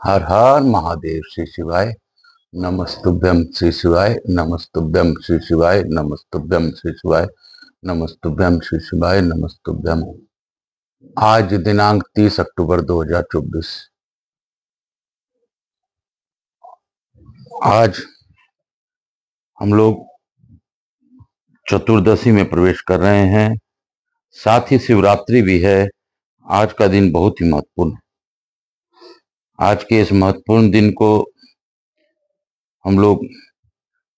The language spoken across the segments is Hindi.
हर हर महादेव श्री शिवाय। नमस्तुभ्यम श्री शिवाय, नमस्तुभ्यम श्री शिवाय, नमस्तुभ्यम श्री शिवाय, नमस्तुभ्यम श्री शिवाय, नमस्तुभ्यम। आज दिनांक 30 अक्टूबर 2024। आज हम लोग चतुर्दशी में प्रवेश कर रहे हैं, साथ ही शिवरात्रि भी है। आज का दिन बहुत ही महत्वपूर्ण है। आज के इस महत्वपूर्ण दिन को हम लोग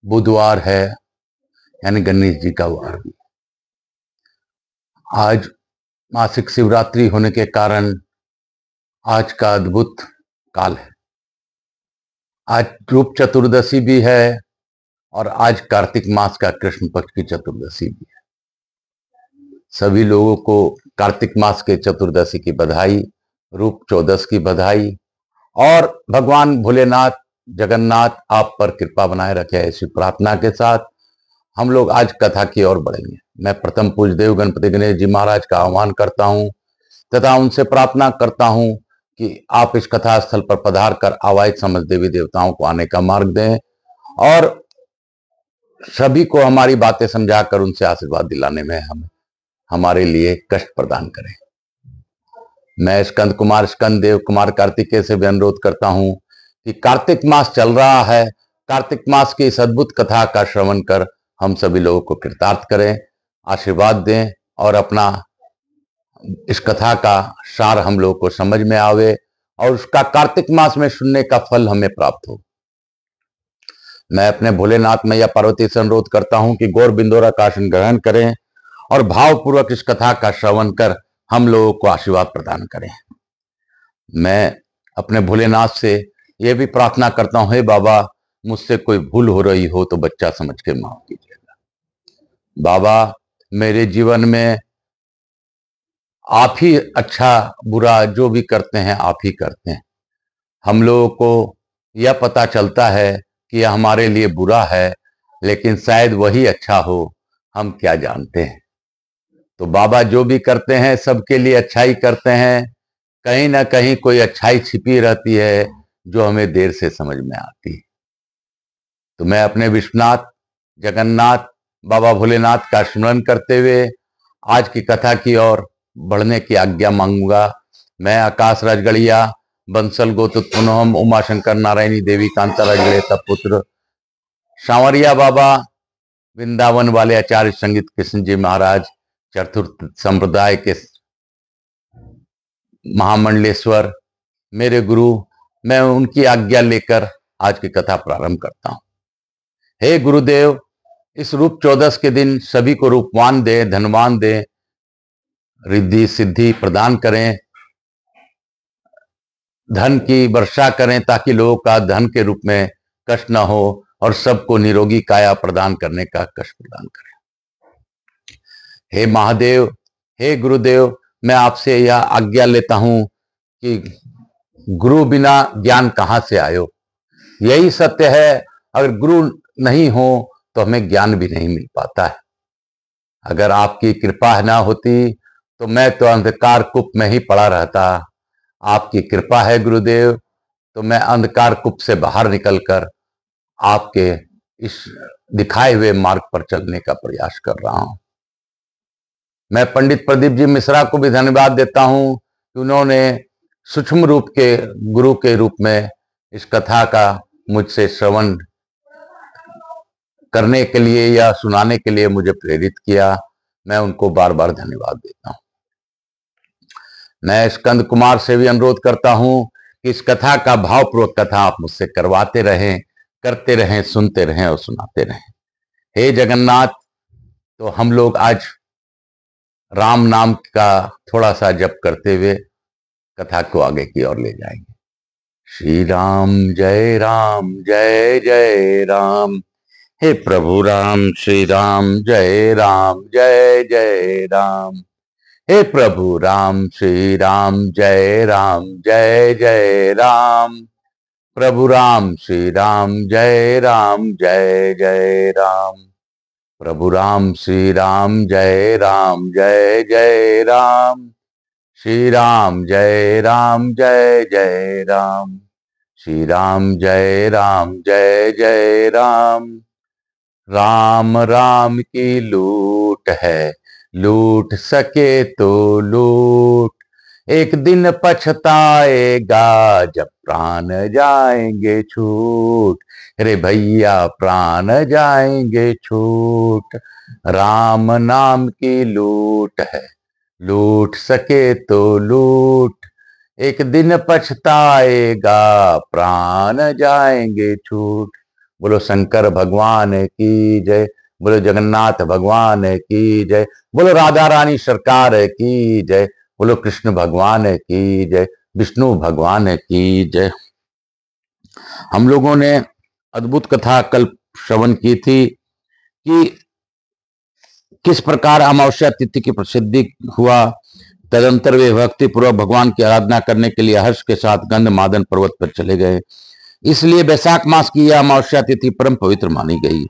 बुधवार है, यानी गणेश जी का वार भी। आज मासिक शिवरात्रि होने के कारण आज का अद्भुत काल है। आज रूप चतुर्दशी भी है और आज कार्तिक मास का कृष्ण पक्ष की चतुर्दशी भी है। सभी लोगों को कार्तिक मास के चतुर्दशी की बधाई, रूप चौदस की बधाई, और भगवान भोलेनाथ जगन्नाथ आप पर कृपा बनाए रखे, ऐसी प्रार्थना के साथ हम लोग आज कथा की ओर बढ़ेंगे। मैं प्रथम पूज्य देव गणपति गणेश जी महाराज का आह्वान करता हूं तथा उनसे प्रार्थना करता हूं कि आप इस कथा स्थल पर पधार कर आवाहित समस्त देवी देवताओं को आने का मार्ग दें और सभी को हमारी बातें समझाकर उनसे आशीर्वाद दिलाने में हमारे लिए कष्ट प्रदान करें। मैं स्कंद कुमार स्कंद देव कुमार कार्तिकेय से भी अनुरोध करता हूं कि कार्तिक मास चल रहा है, कार्तिक मास की इस अद्भुत कथा का श्रवण कर हम सभी लोगों को कृतार्थ करें, आशीर्वाद दें और अपना इस कथा का सार हम लोगों को समझ में आवे और उसका कार्तिक मास में सुनने का फल हमें प्राप्त हो। मैं अपने भोलेनाथ मैया पार्वती से अनुरोध करता हूं कि गौर बिंदोरा का आसन ग्रहण करें और भावपूर्वक इस कथा का श्रवण कर हम लोगों को आशीर्वाद प्रदान करें। मैं अपने भोलेनाथ से यह भी प्रार्थना करता हूं, हे बाबा, मुझसे कोई भूल हो रही हो तो बच्चा समझ के माफ कीजिएगा। बाबा, मेरे जीवन में आप ही अच्छा बुरा जो भी करते हैं आप ही करते हैं। हम लोगों को यह पता चलता है कि यह हमारे लिए बुरा है, लेकिन शायद वही अच्छा हो, हम क्या जानते हैं। तो बाबा जो भी करते हैं सबके लिए अच्छा ही करते हैं, कहीं ना कहीं कोई अच्छाई छिपी रहती है जो हमें देर से समझ में आती है। तो मैं अपने विश्वनाथ जगन्नाथ बाबा भोलेनाथ का स्मरण करते हुए आज की कथा की ओर बढ़ने की आज्ञा मांगूंगा। मैं आकाश राजगढ़िया बंसल गोत्र पुनः उमा शंकर नारायणी देवी कांता राजगढ़िया पुत्र सांवरिया बाबा वृंदावन वाले आचार्य संगीत कृष्ण जी महाराज चतुर्थ संप्रदाय के महामंडलेश्वर मेरे गुरु, मैं उनकी आज्ञा लेकर आज की कथा प्रारंभ करता हूं। हे गुरुदेव, इस रूप चौदस के दिन सभी को रूपवान दे, धनवान दे, रिद्धि सिद्धि प्रदान करें, धन की वर्षा करें ताकि लोगों का धन के रूप में कष्ट न हो और सबको निरोगी काया प्रदान करने का कष्ट प्रदान करें। हे महादेव, हे गुरुदेव, मैं आपसे यह आज्ञा लेता हूं कि गुरु बिना ज्ञान कहां से आयो। यही सत्य है, अगर गुरु नहीं हो तो हमें ज्ञान भी नहीं मिल पाता है। अगर आपकी कृपा ना होती तो मैं तो अंधकार कूप में ही पड़ा रहता। आपकी कृपा है गुरुदेव, तो मैं अंधकार कूप से बाहर निकलकर आपके इस दिखाए हुए मार्ग पर चलने का प्रयास कर रहा हूं। मैं पंडित प्रदीप जी मिश्रा को भी धन्यवाद देता हूं कि उन्होंने सूक्ष्म रूप के गुरु के रूप में इस कथा का मुझसे श्रवण करने के लिए या सुनाने के लिए मुझे प्रेरित किया। मैं उनको बार बार धन्यवाद देता हूं। मैं स्कंद कुमार से भी अनुरोध करता हूं कि इस कथा का भावपूर्वक कथा आप मुझसे करवाते रहें, करते रहें, सुनते रहें और सुनाते रहें। हे जगन्नाथ, तो हम लोग आज राम नाम का थोड़ा सा जप करते हुए कथा को आगे की ओर ले जाएंगे। श्री राम जय जय राम। हे प्रभु राम श्री राम जय जय राम। हे प्रभु राम श्री राम जय जय राम। प्रभु राम श्री राम जय जय राम। प्रभु राम श्री राम जय जय राम। श्री राम जय जय राम। श्री राम जय जय राम। राम राम की लूट है, लूट सके तो लूट, एक दिन पछताएगा जब प्राण जाएंगे छूट। रे भैया प्राण जाएंगे छूट। राम नाम की लूट है, लूट सके तो लूट, एक दिन पछताएगा प्राण जाएंगे छूट। बोलो शंकर भगवान की जय, बोलो जगन्नाथ भगवान की जय, बोलो राधा रानी सरकार की जय, बोलो कृष्ण भगवान की जय, विष्णु भगवान की जय। हम लोगों ने अद्भुत कथा कल श्रवण की थी कि किस प्रकार अमावस्या तिथि की प्रसिद्धि हुआ। तदंतर वे भक्ति पूर्वक भगवान की आराधना करने के लिए हर्ष के साथ गंधमादन पर्वत पर चले गए। इसलिए वैशाख मास की यह अमावस्या तिथि परम पवित्र मानी गई।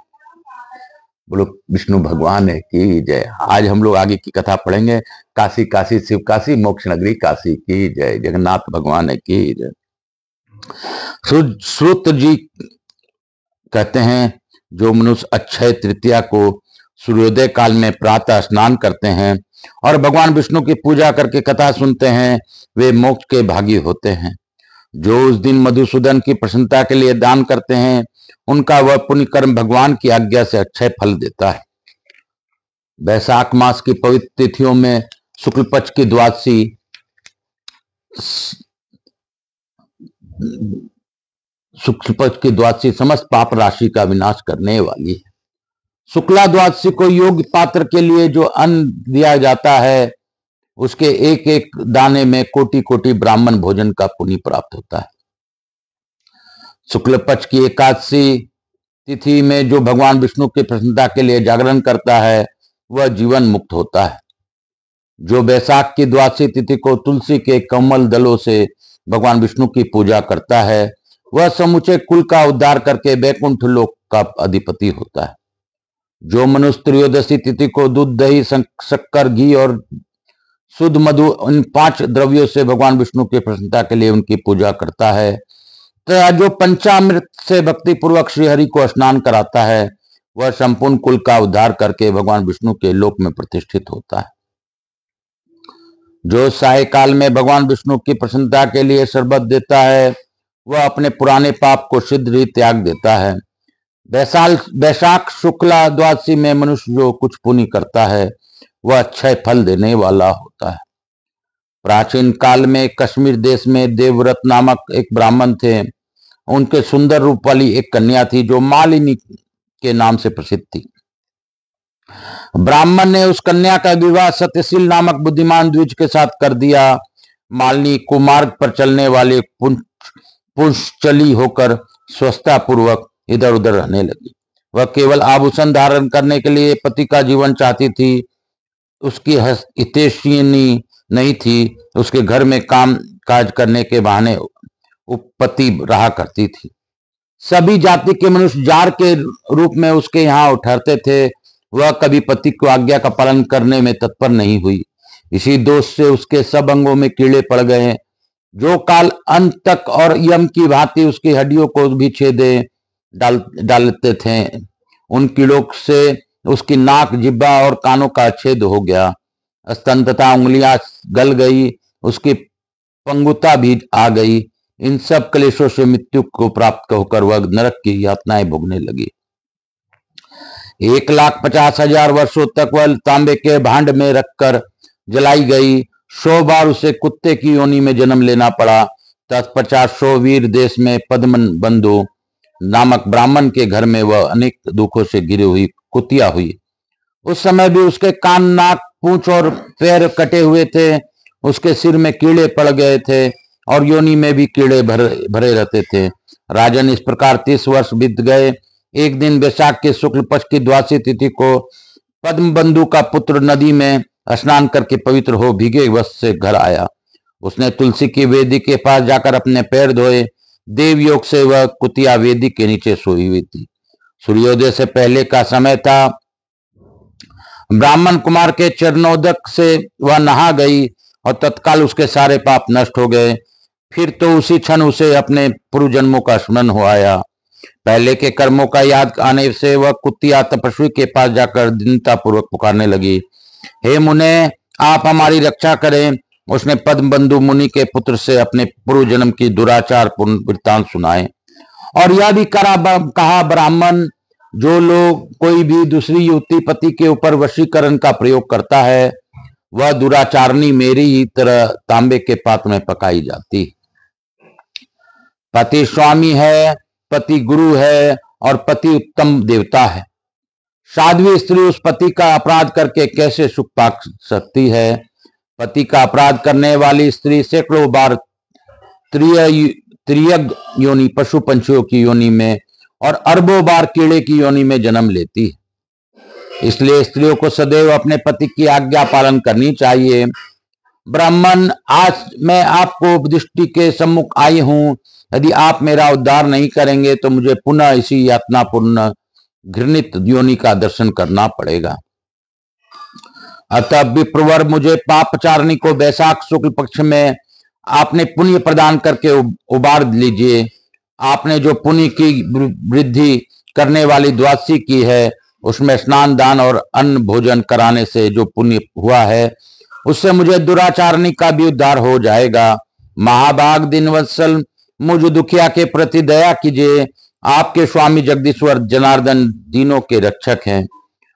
बोलो विष्णु भगवान की जय। आज हम लोग आगे की कथा पढ़ेंगे। काशी काशी शिव काशी, मोक्ष नगरी काशी की जय, जगन्नाथ भगवान की जय। श्रुत जी कहते हैं, जो मनुष्य अक्षय तृतीया को सूर्योदय काल में प्रातः स्नान करते हैं और भगवान विष्णु की पूजा करके कथा सुनते हैं, वे मोक्ष के भागी होते हैं। जो उस दिन मधुसूदन की प्रसन्नता के लिए दान करते हैं, उनका वह पुण्य कर्म भगवान की आज्ञा से अक्षय फल देता है। वैशाख मास की पवित्र तिथियों में शुक्ल पक्ष की द्वादशी समस्त पाप राशि का विनाश करने वाली है। शुक्ला द्वादशी को योग्य पात्र के लिए जो अन्न दिया जाता है, उसके एक एक दाने में कोटि कोटि ब्राह्मण भोजन का पुण्य प्राप्त होता है। शुक्ल पक्ष की एकादशी तिथि में जो भगवान विष्णु की प्रसन्नता के लिए जागरण करता है, वह जीवन मुक्त होता है। जो वैशाख की द्वादशी तिथि को तुलसी के कमल दलों से भगवान विष्णु की पूजा करता है, वह समूचे कुल का उद्धार करके वैकुंठ लोक का अधिपति होता है। जो मनुष्य त्रयोदशी तिथि को दूध, दही, शक्कर, घी और शुद्ध मधु, इन 5 द्रव्यों से भगवान विष्णु की प्रसन्नता के लिए उनकी पूजा करता है, तो जो पंचामृत से भक्ति पूर्वक श्रीहरि को स्नान कराता है, वह संपूर्ण कुल का उद्धार करके भगवान विष्णु के लोक में प्रतिष्ठित होता है। जो सायकाल में भगवान विष्णु की प्रसन्नता के लिए शरबत देता है, वह अपने पुराने पाप को शीघ्र ही त्याग देता है। वैशाख शुक्ला द्वादशी में मनुष्य जो कुछ पुण्य करता है, वह अक्षय फल देने वाला होता है। प्राचीन काल में कश्मीर देश में देवव्रत नामक एक ब्राह्मण थे। उनके सुंदर रूप वाली एक कन्या थी, जो मालिनी के नाम से प्रसिद्ध थी। ब्राह्मण ने उस कन्या का विवाह सत्यशील नामक बुद्धिमान द्विज के साथ कर दिया। मालिनी कुमार्ग पर चलने वाले पुंसचली होकर स्वस्थता पूर्वक इधर उधर रहने लगी। वह केवल आभूषण धारण करने के लिए पति का जीवन चाहती थी। उसकी हितैषिणी नहीं थी। उसके घर में काम काज करने के बहाने उपपति रहा करती थी। सभी जाति के मनुष्य जार के रूप में उसके यहाँ ठहरते थे। वह कभी पति को आज्ञा का पालन करने में तत्पर नहीं हुई। इसी दोष से उसके सब अंगों में कीड़े पड़ गए, जो काल अंत तक और यम की भांति उसकी हड्डियों को भी छेदे डालते थे। उन कीड़ों से उसकी नाक, जिब्बा और कानों का छेद हो गया। स्तन तथा उंगलियां गल गई, उसकी पंगुता भी आ गई। इन सब क्लेशों से मृत्यु को प्राप्त होकर वह नरक की यातनाएं भोगने लगी। 1,50,000 वर्षों तक वह तांबे के भांड में रखकर जलाई गई। 100 बार उसे कुत्ते की योनि में जन्म लेना पड़ा। तत्पश्चात 100 वीर देश में पद्मन बंधु नामक ब्राह्मण के घर में वह अनेक दुखों से घिरी हुई कुतिया हुई। उस समय भी उसके कान, नाक, पूंछ और पैर कटे हुए थे। उसके सिर में कीड़े पड़ गए थे और योनि में भी कीड़े भरे रहते थे। राजन, इस प्रकार 30 वर्ष बीत गए। एक दिन वैशाख के शुक्ल पक्ष की द्वादशी तिथि को पद्म बंधु का पुत्र नदी में स्नान करके पवित्र हो भीगे वस्त्र से घर आया। उसने तुलसी की वेदी के पास जाकर अपने पैर धोए। देव योग से वह कुतिया वेदी के नीचे सोई हुई थी। सूर्योदय से पहले का समय था। ब्राह्मण कुमार के चरणोदक से वह नहा गई और तत्काल उसके सारे पाप नष्ट हो गए। फिर तो उसी क्षण उसे अपने पूर्व जन्मों का स्मरण हो आया। पहले के कर्मों का याद आने से वह कुतिया तपस्वी के पास जाकर दीनता पूर्वक पुकारने लगी, हे मुने, आप हमारी रक्षा करें। उसने पद्म बंधु मुनि के पुत्र से अपने पूर्व जन्म की दुराचार पूर्ण वृत्तांत सुनाए और यह भी कहा, ब्राह्मण, जो लोग कोई भी दूसरी युवती पति के ऊपर वशीकरण का प्रयोग करता है, वह दुराचारणी मेरी ही तरह तांबे के पात्र में पकाई जाती। पति स्वामी है, पति गुरु है और पति उत्तम देवता है। साध्वी स्त्री उस पति का अपराध करके कैसे सुख पा सकती है? पति का अपराध करने वाली स्त्री सैकड़ों बार त्रियग योनि, पशु पंछियों की योनि में और अरबों बार कीड़े की योनि में जन्म लेती है। इसलिए स्त्रियों को सदैव अपने पति की आज्ञा पालन करनी चाहिए। ब्राह्मण, आज मैं आपको दृष्टि के सम्मुख आई हूं। यदि आप मेरा उद्धार नहीं करेंगे तो मुझे पुनः इसी यातनापूर्ण घृणित योनि का दर्शन करना पड़ेगा। अतः विप्रवर, मुझे पापचारिणी को वैशाख शुक्ल पक्ष में आपने पुण्य प्रदान करके उबार लीजिए। आपने जो पुण्य की वृद्धि करने वाली द्वादशी की है, उसमें स्नान दान और अन्न भोजन कराने से जो पुण्य हुआ है, उससे मुझे दुराचारणी का भी उद्धार हो जाएगा। महाभाग दीनवत्सल, मुझ दुखिया के प्रति दया कीजिए। आपके स्वामी जगदीश्वर जनार्दन दीनों के रक्षक हैं,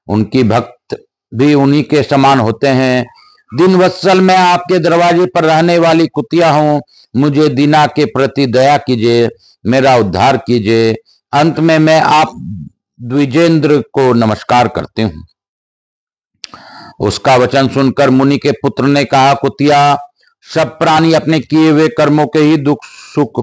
उनकी भक्त भी उन्हीं के समान होते हैं। दीनवत्सल, मैं आपके दरवाजे पर रहने वाली कुतिया हूं, मुझे दीना के प्रति दया कीजिए, मेरा उद्धार कीजिए। अंत में मैं आप द्विजेंद्र को नमस्कार करती हूं। उसका वचन सुनकर मुनि के पुत्र ने कहा, कुतिया, सब प्राणी अपने किए हुए कर्मों के ही दुख सुख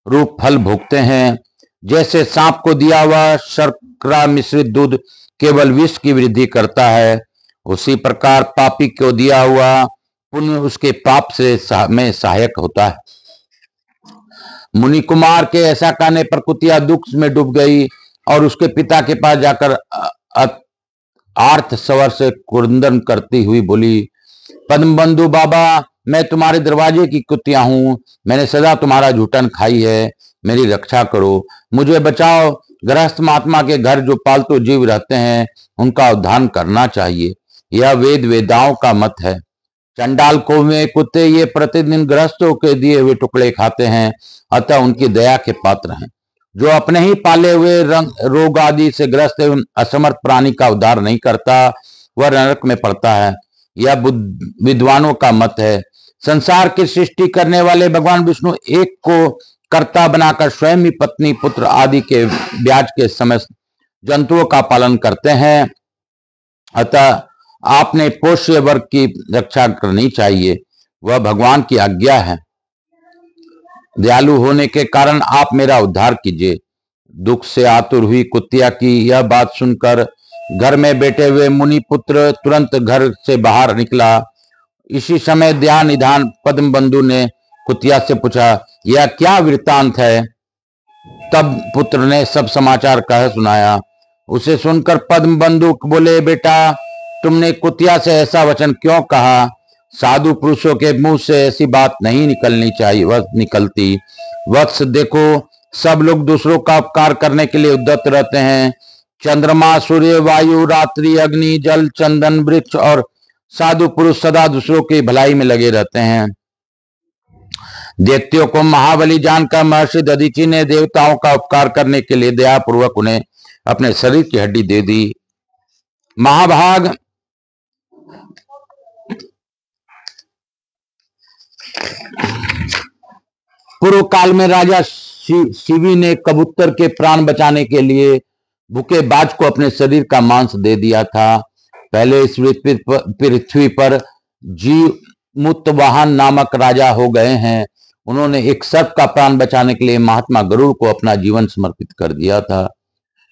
रूप फल भोगते हैं। जैसे सांप को दिया हुआ शर्करा मिश्रित दूध केवल विष की वृद्धि करता है, उसी प्रकार पापी को दिया हुआ पुण्य उसके पाप से में सहायक होता है। मुनि कुमार के ऐसा कहने पर कुतिया दुख में डूब गई और उसके पिता के पास जाकर आर्त स्वर से क्रंदन करती हुई बोली, पद्म बंधु बाबा, मैं तुम्हारे दरवाजे की कुतिया हूं, मैंने सदा तुम्हारा झूठन खाई है, मेरी रक्षा करो, मुझे बचाओ। गृहस्थ महात्मा के घर जो पालतू जीव रहते हैं, उनका उद्धार करना चाहिए, यह वेद वेदाओं का मत है। चंडाल को में कुत्ते ये प्रतिदिन गृहस्थों के दिए हुए टुकड़े खाते हैं, अतः उनकी दया के पात्र हैं। जो अपने ही पाले हुए रोग आदि से ग्रस्त एवं असमर्थ प्राणी का उद्धार नहीं करता, वह नरक में पड़ता है, यह विद्वानों का मत है। संसार की सृष्टि करने वाले भगवान विष्णु एक को कर्ता बनाकर स्वयं ही पत्नी पुत्र आदि के ब्याज के समय जंतुओं का पालन करते हैं, अतः आपने पोष्य वर्ग की रक्षा करनी चाहिए, वह भगवान की आज्ञा है। दयालु होने के कारण आप मेरा उद्धार कीजिए। दुख से आतुर हुई कुतिया की यह बात सुनकर घर में बैठे हुए मुनि पुत्र तुरंत घर से बाहर निकला। इसी समय ध्यान निधान पद्म बंधु ने कुतिया से पूछा, यह क्या वृत्तांत है? तब पुत्र ने सब समाचार कह सुनाया। उसे सुनकर पद्म बंधु बोले, बेटा, तुमने कुतिया से ऐसा वचन क्यों कहा? साधु पुरुषों के मुंह से ऐसी बात नहीं निकलनी चाहिए, वह निकलती। वत्स, देखो, सब लोग दूसरों का उपकार करने के लिए उद्यत रहते हैं। चंद्रमा, सूर्य, वायु, रात्रि, अग्नि, जल, चंदन, वृक्ष और साधु पुरुष सदा दूसरों की भलाई में लगे रहते हैं। दैत्यों को महाबली जानकर महर्षि दधीचि ने देवताओं का उपकार करने के लिए दयापूर्वक उन्हें अपने शरीर की हड्डी दे दी। महाभाग, पूर्व काल में राजा शिवी ने कबूतर के प्राण बचाने के लिए भूखे बाज को अपने शरीर का मांस दे दिया था। पहले इस पृथ्वी पर जीमुतवाहन नामक राजा हो गए हैं। उन्होंने एक सर्प का प्राण बचाने के लिए महात्मा गरुड़ को अपना जीवन समर्पित कर दिया था।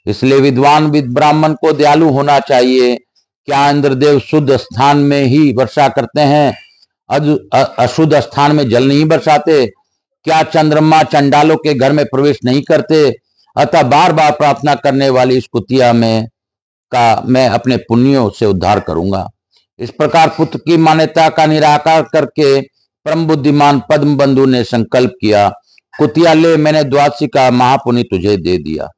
इसलिए विद्वान ब्राह्मण को दयालु होना चाहिए। क्या इंद्रदेव शुद्ध स्थान में ही वर्षा करते हैं, अशुद्ध स्थान में जल नहीं बरसाते? क्या चंद्रमा चंडालों के घर में प्रवेश नहीं करते? अतः बार बार प्रार्थना करने वाली इस कुतिया में का मैं अपने पुण्यों से उद्धार करूंगा। इस प्रकार पुत्र की मान्यता का निराकार करके परम बुद्धिमान पद्म बंधु ने संकल्प किया, कुतिया ले, मैंने द्वादशी का महापुनि तुझे दे दिया।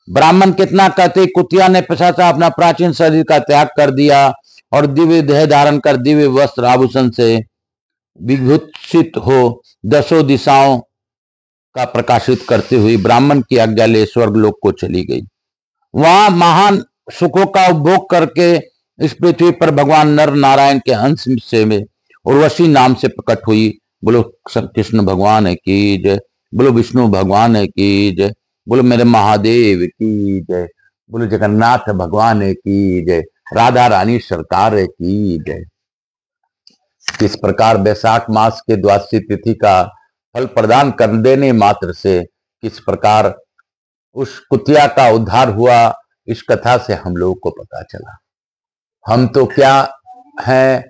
ब्राह्मण कितना कहते, कुतिया ने पछाता अपना प्राचीन शरीर का त्याग कर दिया और दिव्य देह धारण कर दिव्य वस्त्र आभूषण से विभूषित हो दसों दिशाओं का प्रकाशित करती हुई ब्राह्मण की आज्ञा ले स्वर्गलोक को चली गई। वहां महान सुखों का उपभोग करके इस पृथ्वी पर भगवान नर नारायण के अंश से में उर्वशी नाम से प्रकट हुई। बोलो कृष्ण भगवान है की जय, बोलो विष्णु भगवान है की जय, बोलो मेरे महादेव की जय, बोलो जगन्नाथ भगवान है की जय, राधा रानी सरकार है की जय। किस प्रकार बैसाख मास के द्वादशी तिथि का फल प्रदान कर देने मात्र से किस प्रकार उस कुतिया का उद्धार हुआ, इस कथा से हम लोगों को पता चला। हम तो क्या हैं,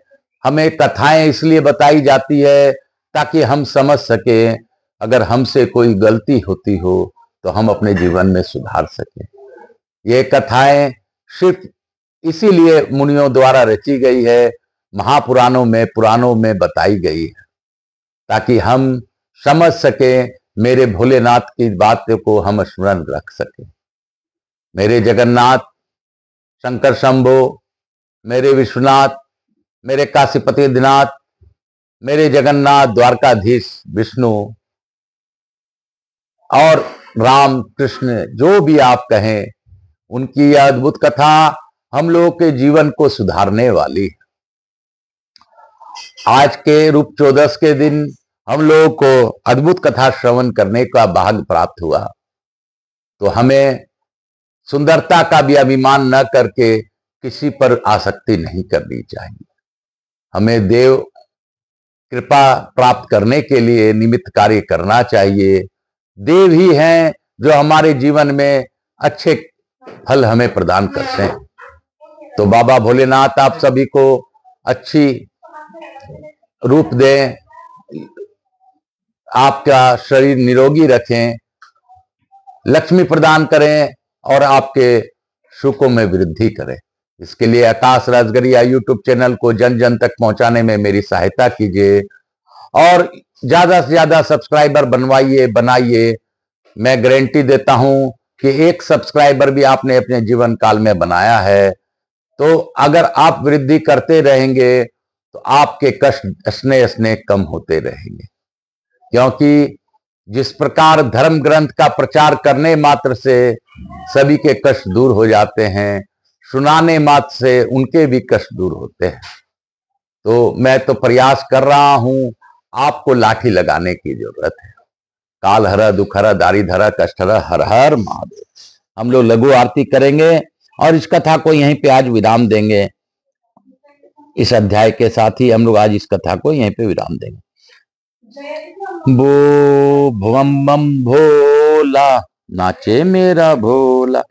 हमें कथाएं इसलिए बताई जाती है ताकि हम समझ सके, अगर हमसे कोई गलती होती हो तो हम अपने जीवन में सुधार सके। ये कथाएं सिर्फ इसीलिए मुनियों द्वारा रची गई है, महापुराणों में पुराणों में बताई गई है, ताकि हम समझ सके, मेरे भोलेनाथ की बातों को हम स्मरण रख सके। मेरे जगन्नाथ, शंकर शंभो, मेरे विश्वनाथ, मेरे काशीपति दिनाथ, मेरे जगन्नाथ द्वारकाधीश विष्णु और राम कृष्ण, जो भी आप कहें, उनकी यह अद्भुत कथा हम लोगों के जीवन को सुधारने वाली है। आज के रूप चौदस के दिन हम लोगों को अद्भुत कथा श्रवण करने का भाग्य प्राप्त हुआ, तो हमें सुंदरता का भी अभिमान न करके किसी पर आसक्ति नहीं करनी चाहिए। हमें देव कृपा प्राप्त करने के लिए निमित्त कार्य करना चाहिए। देव ही हैं जो हमारे जीवन में अच्छे फल हमें प्रदान करते हैं। तो बाबा भोलेनाथ आप सभी को अच्छी रूप दें, आपका शरीर निरोगी रखें, लक्ष्मी प्रदान करें और आपके सुखों में वृद्धि करें। इसके लिए आकाश राजगरिया यूट्यूब चैनल को जन जन तक पहुंचाने में मेरी सहायता कीजिए और ज्यादा से ज्यादा सब्सक्राइबर बनाइए। मैं गारंटी देता हूं कि एक सब्सक्राइबर भी आपने अपने जीवन काल में बनाया है, तो अगर आप वृद्धि करते रहेंगे तो आपके कष्ट स्नेह स्नेह कम होते रहेंगे। क्योंकि जिस प्रकार धर्म ग्रंथ का प्रचार करने मात्र से सभी के कष्ट दूर हो जाते हैं, सुनाने मात्र से उनके भी कष्ट दूर होते हैं। तो मैं तो प्रयास कर रहा हूं, आपको लाठी लगाने की जरूरत है। काल हरा, दुख हरा, दारी धरा, कष्ट हरा, हर हर महादेव। हम लोग लघु आरती करेंगे और इस कथा को यहीं पे आज विराम देंगे। इस अध्याय के साथ ही हम लोग आज इस कथा को यहीं पे विराम देंगे। बो भवम बम भोला, नाचे मेरा भोला,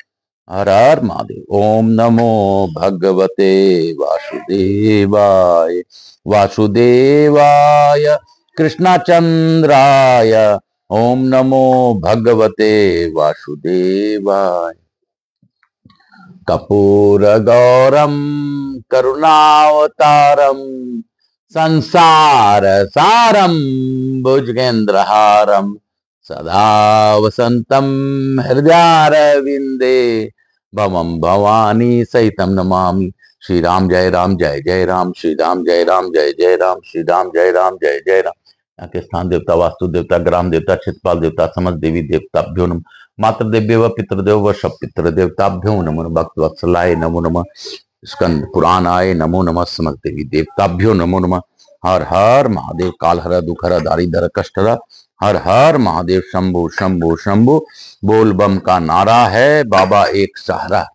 हर हर महादेव। ओम नमो भगवते वासुदेवाय, वासुदेवाय कृष्णचंद्राय। ओम नमो भगवते वासुदेवाय। कपूर गौरम करुणावतारम, संसार सारम भुजगेंद्रहारम, सदा वसंतम हृदयारविंदे, भवम भवानी सहितम नमामि। श्री राम जय राम, जय जय राम, श्री राम जय राम, जय जय राम, श्री राम जय राम, जय जय राम। यहाँ के स्थान देवता, वास्तु देवता, ग्राम देवता, क्षेत्रपाल देवता, समस्त देवी देवताभ्यो नमः। मातृ देव्य व पितृदेव व सब पितृ देवताभ्यो नमो नमः। भक्त वत्सलाय नमो नमः। स्कंद पुराणाय नमो नमः। समस्त देवी देवताभ्यो नमो नमः। हर हर महादेव। काल हरा, दुख हरा, दारी धरा, कष्ट हरा, हर हर महादेव। शंभु शंभु शंभु बोल बम का नारा है, बाबा एक सहारा।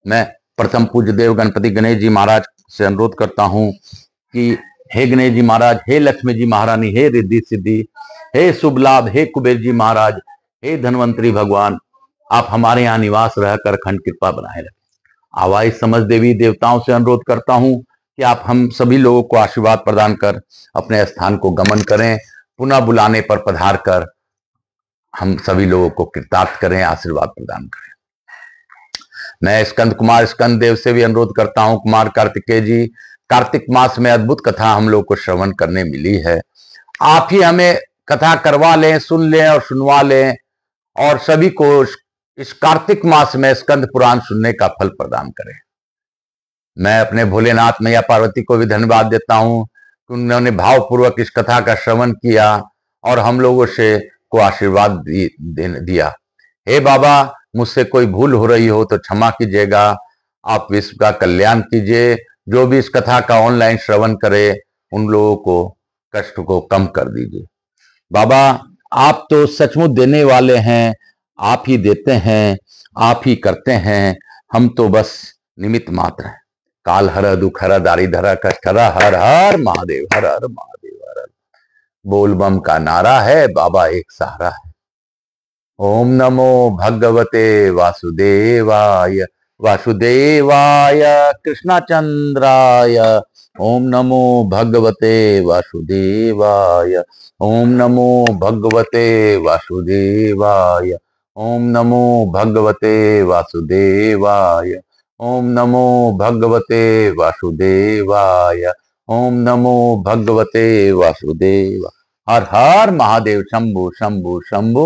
मैं प्रथम पूज्य देव गणपति गणेश जी महाराज से अनुरोध करता हूं कि हे गणेश जी महाराज, हे लक्ष्मी जी महारानी, हे रिद्धि सिद्धि, हे शुभ लाभ, हे कुबेर जी महाराज, हे धनवंतरी भगवान, आप हमारे यहाँ निवास रहकर अखंड कृपा बनाए रखें। आवाई समझ देवी देवताओं से अनुरोध करता हूं कि आप हम सभी लोगों को आशीर्वाद प्रदान कर अपने स्थान को गमन करें। पुनः बुलाने पर पधार कर हम सभी लोगों को कृतार्थ करें, आशीर्वाद प्रदान करें। मैं स्कंद कुमार स्कंद देव से भी अनुरोध करता हूं, कुमार कार्तिकेय जी, कार्तिक मास में अद्भुत कथा हम लोग को श्रवण करने मिली है। आप ही हमें कथा करवा लें, सुन लें और सुनवा लें, और सभी को इस कार्तिक मास में स्कंद पुराण सुनने का फल प्रदान करें। मैं अपने भोलेनाथ मैया पार्वती को भी धन्यवाद देता हूं कि उन्होंने भावपूर्वक इस कथा का श्रवण किया और हम लोगों से को आशीर्वाद दिया। हे बाबा, मुझसे कोई भूल हो रही हो तो क्षमा कीजिएगा। आप विश्व का कल्याण कीजिए। जो भी इस कथा का ऑनलाइन श्रवण करे उन लोगों को कष्ट को कम कर दीजिए। बाबा, आप तो सचमुच देने वाले हैं, आप ही देते हैं, आप ही करते हैं, हम तो बस निमित्त मात्र हैं। काल हर दुख हर दारी धरा कष्ट हर, हर हर महादेव, हर हर महादेव, हर हर। बोल बम का नारा है, बाबा एक सहारा है। ओम नमो भगवते वासुदेवाय, वासुदेवाय कृष्णचंद्राय। ओम नमो भगवते वासुदेवाय, ओम नमो भगवते वासुदेवाय, ओम नमो भगवते वासुदेवाय, ओम नमो भगवते वासुदेवाय, ओम नमो भगवते वासुदेव। हर हर महादेव। शंभु शंभु शंभु।